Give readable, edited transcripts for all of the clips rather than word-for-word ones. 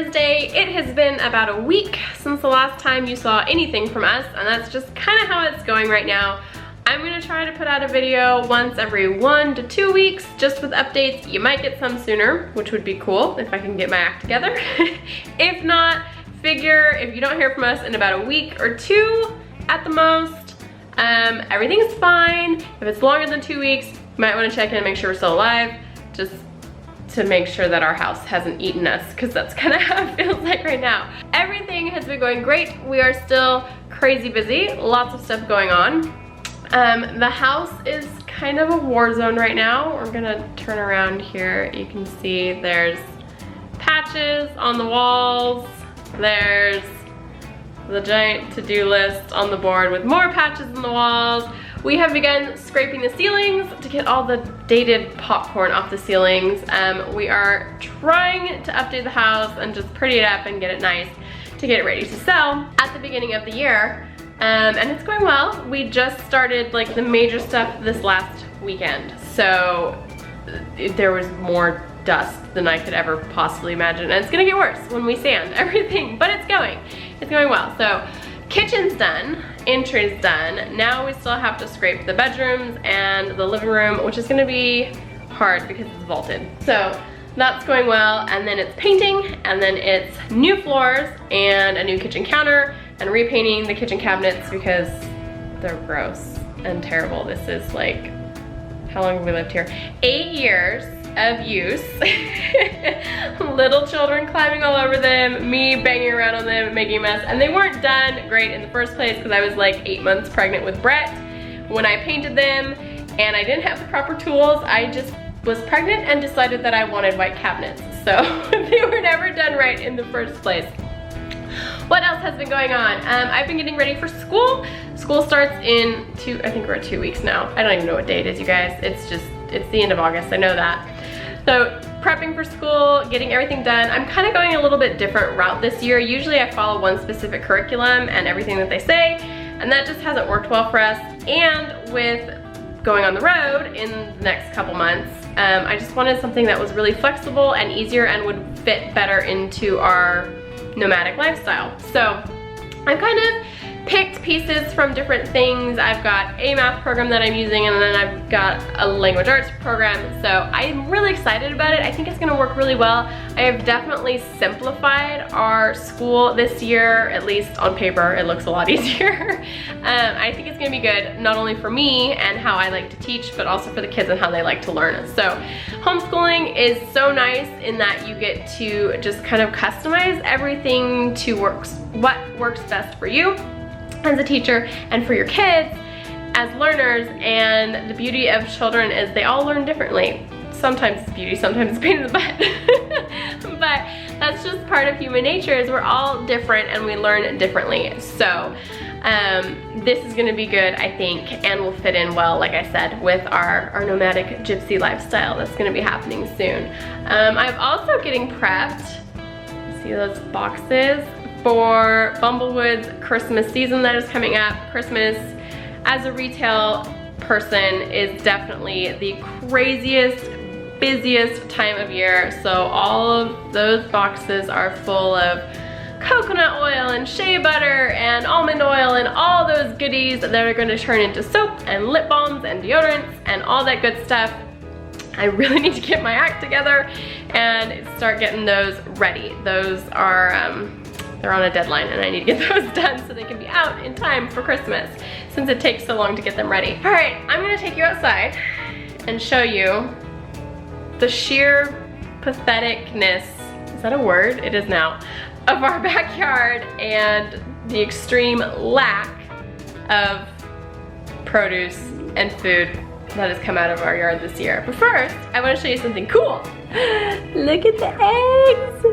Wednesday. It has been about a week since the last time you saw anything from us, and that's just kind of how it's going right now. I'm gonna try to put out a video once every 1 to 2 weeks, just with updates. You might get some sooner, which would be cool if I can get my act together. If not, figure if you don't hear from us in about a week or 2 at the most, everything's fine. If it's longer than 2 weeks, you might wanna check in and make sure we're still alive, just to make sure that our house hasn't eaten us, because that's kind of how it feels like right now. Everything has been going great. We are still crazy busy, lots of stuff going on. The house is kind of a war zone right now. We're gonna turn around here. You can see there's patches on the walls. There's the giant to-do list on the board with more patches on the walls. We have begun scraping the ceilings to get all the dated popcorn off the ceilings. We are trying to update the house and just pretty it up and get it nice to get it ready to sell at the beginning of the year. And it's going well. We just started like the major stuff this last weekend. So there was more dust than I could ever possibly imagine. And it's gonna get worse when we sand everything, but it's going well. So kitchen's done, entry's done. Now we still have to scrape the bedrooms and the living room, which is gonna be hard because it's vaulted. So that's going well, and then it's painting, and then it's new floors and a new kitchen counter, and repainting the kitchen cabinets because they're gross and terrible. This is like, how long have we lived here? 8 years of use. Little children climbing all over them, me banging around on them, making a mess, and they weren't done great in the first place because I was like 8 months pregnant with Brett when I painted them, and I didn't have the proper tools. I just was pregnant and decided that I wanted white cabinets, so they were never done right in the first place. What else has been going on? I've been getting ready for school. School starts in I think we're at 2 weeks now. I don't even know what day it is, you guys. It's the end of August, I know that. So prepping for school, getting everything done. I'm kind of going a little bit different route this year. Usually I follow one specific curriculum and everything that they say, and that just hasn't worked well for us. And with going on the road in the next couple months, I just wanted something that was really flexible and easier and would fit better into our nomadic lifestyle. So I've kind of picked pieces from different things. I've got a math program that I'm using, and then I've got a language arts program. So I'm really excited about it. I think it's gonna work really well. I have definitely simplified our school this year, at least on paper. It looks a lot easier. I think it's gonna be good, not only for me and how I like to teach, but also for the kids and how they like to learn. So homeschooling is so nice in that you get to just kind of customize everything to what works best for you as a teacher and for your kids as learners. And the beauty of children is they all learn differently. Sometimes it's beauty, sometimes it's pain in the butt. But that's just part of human nature, is we're all different and we learn differently. So this is gonna be good, I think, and will fit in well, like I said, with our nomadic gypsy lifestyle that's gonna be happening soon. I'm also getting prepped, see those boxes, for Bumblewood's Christmas season that is coming up. Christmas, as a retail person, is definitely the craziest, busiest time of year. So all of those boxes are full of coconut oil and shea butter and almond oil and all those goodies that are gonna turn into soap and lip balms and deodorants and all that good stuff. I really need to get my act together and start getting those ready. Those are, they're on a deadline, and I need to get those done so they can be out in time for Christmas, since it takes so long to get them ready. All right, I'm gonna take you outside and show you the sheer patheticness, is that a word? It is now, of our backyard and the extreme lack of produce and food that has come out of our yard this year. But first, I wanna show you something cool. Look at the eggs.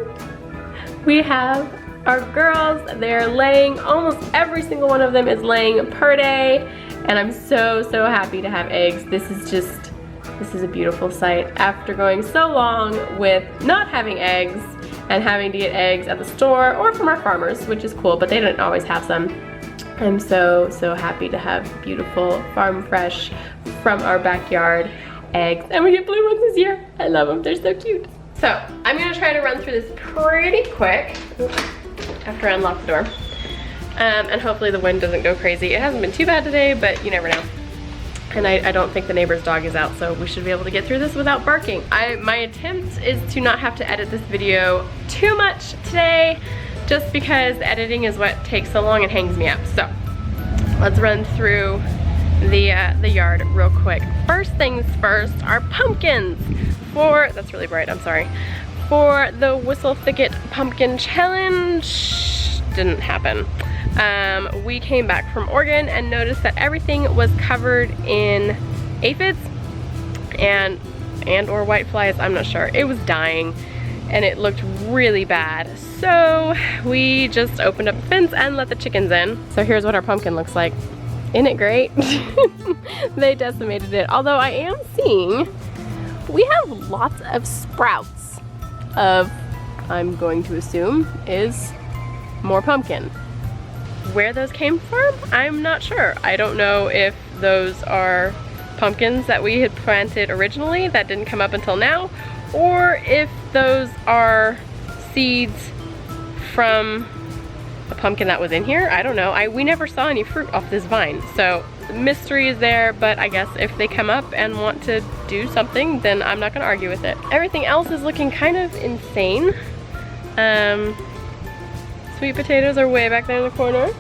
We have our girls, they're laying, almost every single one of them is laying per day, and I'm so happy to have eggs. This is a beautiful sight. After going so long with not having eggs and having to get eggs at the store or from our farmers, which is cool, but they don't always have some. I'm so happy to have beautiful farm fresh from our backyard eggs, and we get blue ones this year. I love them, they're so cute. So I'm gonna try to run through this pretty quick after I unlock the door. And hopefully the wind doesn't go crazy. It hasn't been too bad today, but you never know. And I don't think the neighbor's dog is out, so we should be able to get through this without barking. My attempt is to not have to edit this video too much today, just because editing is what takes so long and hangs me up. So let's run through the yard real quick. First things first, our pumpkins. That's really bright, I'm sorry. For the Whistle Thicket Pumpkin Challenge, didn't happen. We came back from Oregon and noticed that everything was covered in aphids and or white flies, I'm not sure. It was dying and it looked really bad. So we just opened up the fence and let the chickens in. So here's what our pumpkin looks like. Isn't it great? They decimated it. Although I am seeing we have lots of sprouts of, I'm going to assume, is more pumpkin. Where those came from, I'm not sure. I don't know if those are pumpkins that we had planted originally that didn't come up until now, or if those are seeds from a pumpkin that was in here. I don't know. We never saw any fruit off this vine, so the mystery is there, but I guess if they come up and want to do something, then I'm not gonna argue with it. Everything else is looking kind of insane. Sweet potatoes are way back there in the corner.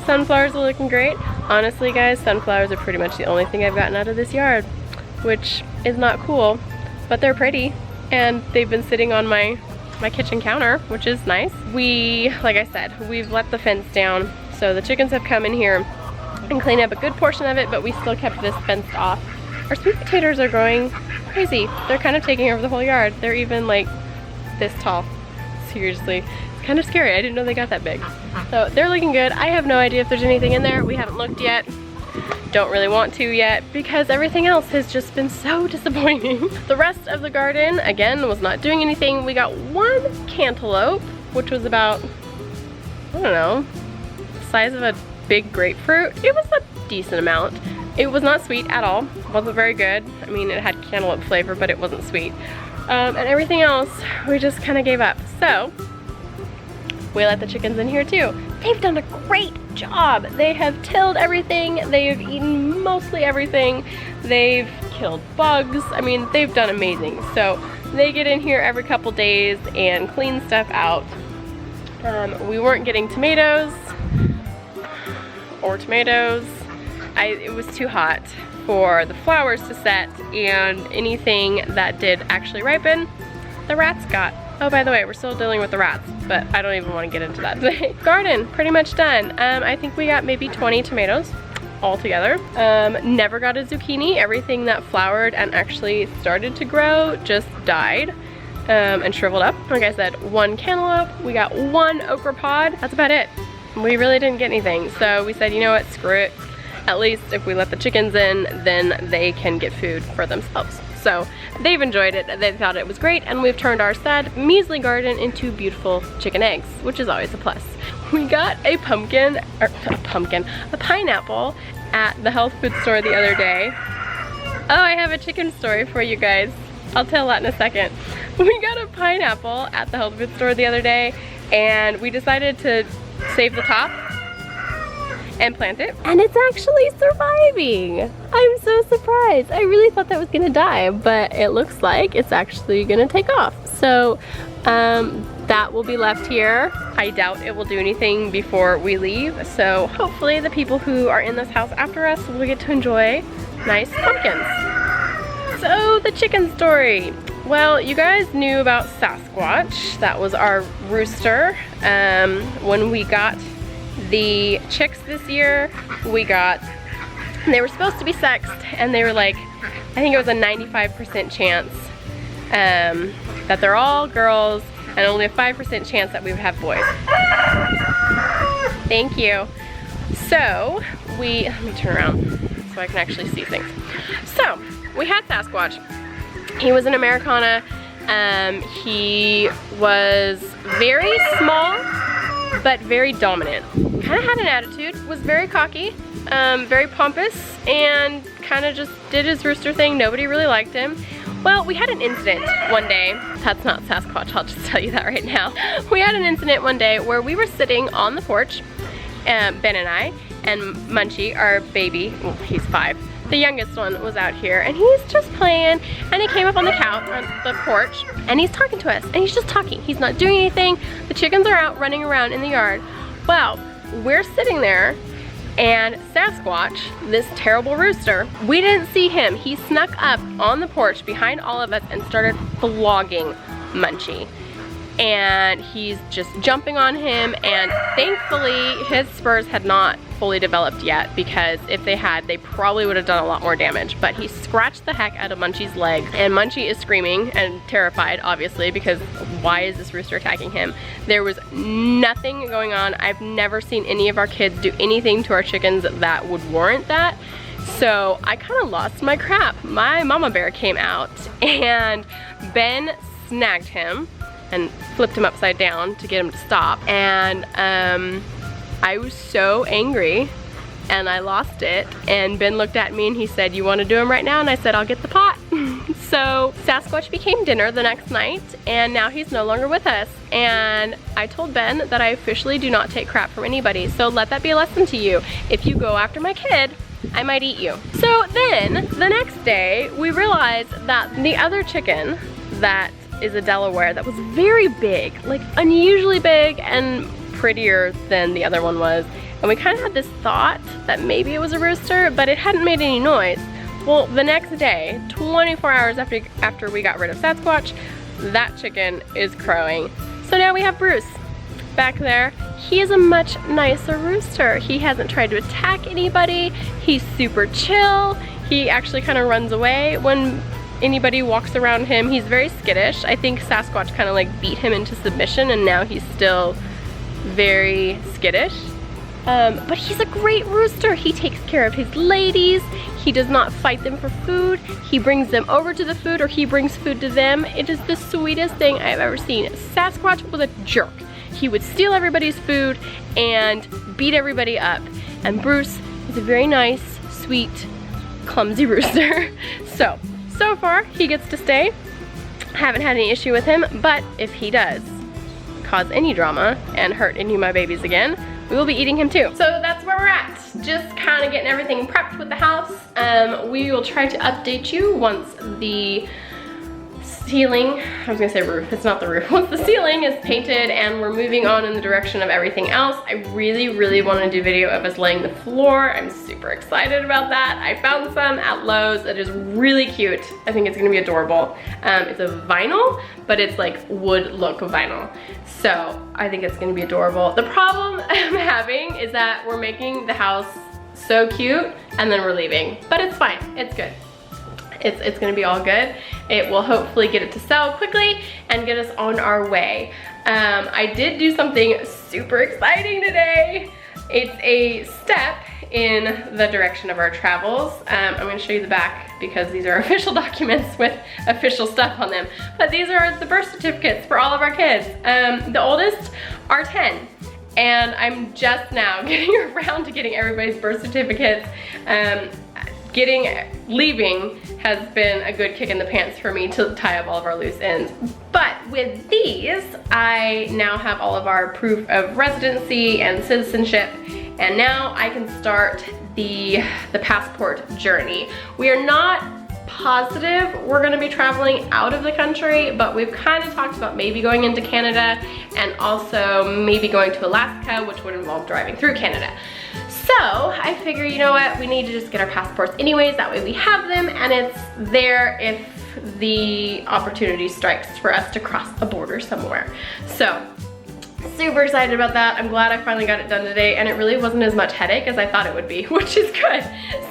Sunflowers are looking great. Honestly, guys, sunflowers are pretty much the only thing I've gotten out of this yard, which is not cool, but they're pretty, and they've been sitting on my kitchen counter, which is nice. Like I said, we've let the fence down, so the chickens have come in here and cleaned up a good portion of it, but we still kept this fenced off. Our sweet potatoes are growing crazy. They're kind of taking over the whole yard. They're even like this tall. Seriously, it's kind of scary. I didn't know they got that big. So they're looking good. I have no idea if there's anything in there. We haven't looked yet. Don't really want to yet because everything else has just been so disappointing. The rest of the garden, again, was not doing anything. We got one cantaloupe, which was about, I don't know, the size of a big grapefruit. It was a decent amount. It was not sweet at all. It wasn't very good. I mean, it had cantaloupe flavor, but it wasn't sweet. And everything else, we just kind of gave up. So we let the chickens in here too. They've done a great job. They have tilled everything. They've eaten mostly everything. They've killed bugs. I mean, they've done amazing. So they get in here every couple days and clean stuff out. We weren't getting tomatoes. It was too hot for the flowers to set, and anything that did actually ripen, the rats got. Oh, by the way, we're still dealing with the rats, but I don't even want to get into that today. Garden, pretty much done. I think we got maybe 20 tomatoes altogether. Never got a zucchini. Everything that flowered and actually started to grow just died and shriveled up. Like I said, one cantaloupe. We got one okra pod. That's about it. We really didn't get anything. So we said, you know what, screw it. At least if we let the chickens in, then they can get food for themselves. So they've enjoyed it, they thought it was great, and we've turned our sad, measly garden into beautiful chicken eggs, which is always a plus. We got a pineapple at the health food store the other day. Oh, I have a chicken story for you guys. I'll tell that in a second. We got a pineapple at the health food store the other day, and we decided to save the top and plant it, and it's actually surviving. I'm so surprised. I really thought that was gonna die, but it looks like it's actually gonna take off. So that will be left here. I doubt it will do anything before we leave, so hopefully the people who are in this house after us will get to enjoy nice pumpkins. So the chicken story. Well, you guys knew about Sasquatch. That was our rooster. When we got the chicks this year, they were supposed to be sexed, and they were like, I think it was a 95% chance that they're all girls, and only a 5% chance that we would have boys. Thank you. So let me turn around so I can actually see things. So we had Sasquatch. He was an Americana. He was very small, but very dominant. Kind of had an attitude, was very cocky, very pompous, and kind of just did his rooster thing. Nobody really liked him. Well, we had an incident one day. That's not Sasquatch, I'll just tell you that right now. We had an incident one day where we were sitting on the porch, Ben and I, and Munchie, our baby, well, he's 5. The youngest one was out here and he's just playing, and he came up on the couch, on the porch, and he's talking to us, and he's just talking. He's not doing anything. The chickens are out running around in the yard. Well, we're sitting there, and Sasquatch, this terrible rooster, we didn't see him. He snuck up on the porch behind all of us and started flogging Munchie. And he's just jumping on him, and thankfully his spurs had not fully developed yet, because if they had, they probably would have done a lot more damage. But he scratched the heck out of Munchie's leg, and Munchie is screaming and terrified, obviously, because why is this rooster attacking him? There was nothing going on. I've never seen any of our kids do anything to our chickens that would warrant that. So I kind of lost my crap. My mama bear came out, and Ben snagged him and flipped him upside down to get him to stop. And I was so angry, and I lost it. And Ben looked at me and he said, "You want to do him right now?" And I said, "I'll get the pot." So Sasquatch became dinner the next night, and now he's no longer with us. And I told Ben that I officially do not take crap from anybody. So let that be a lesson to you. If you go after my kid, I might eat you. So then the next day we realized that the other chicken that is a Delaware that was very big, like unusually big and prettier than the other one was. And we kind of had this thought that maybe it was a rooster, but it hadn't made any noise. Well, the next day, 24 hours after we got rid of Sasquatch, that chicken is crowing. So now we have Bruce back there. He is a much nicer rooster. He hasn't tried to attack anybody. He's super chill. He actually kind of runs away when anybody walks around him. He's very skittish. I think Sasquatch kind of like beat him into submission, and now he's still very skittish. But he's a great rooster. He takes care of his ladies. He does not fight them for food. He brings them over to the food, or he brings food to them. It is the sweetest thing I've ever seen. Sasquatch was a jerk. He would steal everybody's food and beat everybody up. And Bruce is a very nice, sweet, clumsy rooster. So far, he gets to stay. Haven't had any issue with him, but if he does cause any drama and hurt any of my babies again, we will be eating him too. So that's where we're at. Just kind of getting everything prepped with the house. We will try to update you once the ceiling, I was gonna say roof, it's not the roof. Once the ceiling is painted and we're moving on in the direction of everything else, I really want to do video of us laying the floor. I'm super excited about that. I found some at Lowe's. It is really cute. I think it's gonna be adorable. It's a vinyl, but it's like wood look vinyl. So I think it's gonna be adorable. The problem I'm having is that we're making the house so cute and then we're leaving, but it's fine, it's good. It's gonna be all good. It will hopefully get it to sell quickly and get us on our way. I did do something super exciting today. It's a step in the direction of our travels. I'm gonna show you the back because these are official documents with official stuff on them. But these are the birth certificates for all of our kids. The oldest are 10. And I'm just now getting around to getting everybody's birth certificates. Leaving has been a good kick in the pants for me to tie up all of our loose ends. But with these, I now have all of our proof of residency and citizenship, and now I can start the passport journey. We are not positive we're gonna be traveling out of the country, but we've kind of talked about maybe going into Canada and also maybe going to Alaska, which would involve driving through Canada. So I figure, you know what, we need to just get our passports anyways, that way we have them and it's there if the opportunity strikes for us to cross a border somewhere. So super excited about that. I'm glad I finally got it done today, and it really wasn't as much headache as I thought it would be, which is good.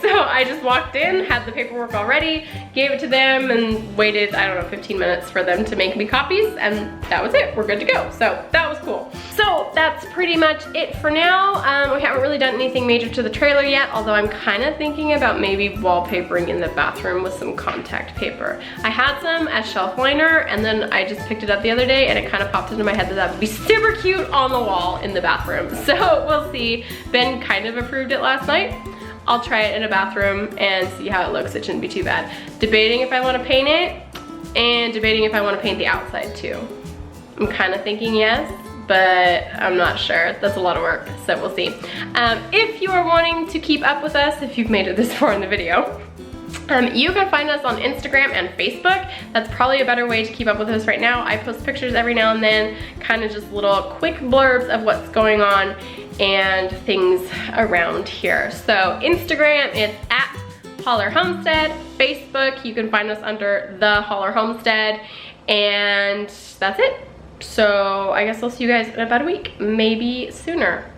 So I just walked in, had the paperwork already, gave it to them, and waited, I don't know, 15 minutes for them to make me copies, and that was it. We're good to go. So that was cool. So that's pretty much it for now. We haven't really done anything major to the trailer yet, although I'm kind of thinking about maybe wallpapering in the bathroom with some contact paper. I had some as shelf liner, and then I just picked it up the other day, and it kind of popped into my head that that would be super cute on the wall in the bathroom. So we'll see. Ben kind of approved it last night. I'll try it in a bathroom and see how it looks. It shouldn't be too bad. Debating if I want to paint it and debating if I want to paint the outside too. I'm kind of thinking yes, but I'm not sure. That's a lot of work, so we'll see. If you are wanting to keep up with us, if you've made it this far in the video, you can find us on Instagram and Facebook. That's probably a better way to keep up with us right now. I post pictures every now and then, kind of just little quick blurbs of what's going on and things around here. So Instagram, it's at Hollar Homestead. Facebook, you can find us under the Hollar Homestead, and that's it. So I guess I'll see you guys in about a week, maybe sooner.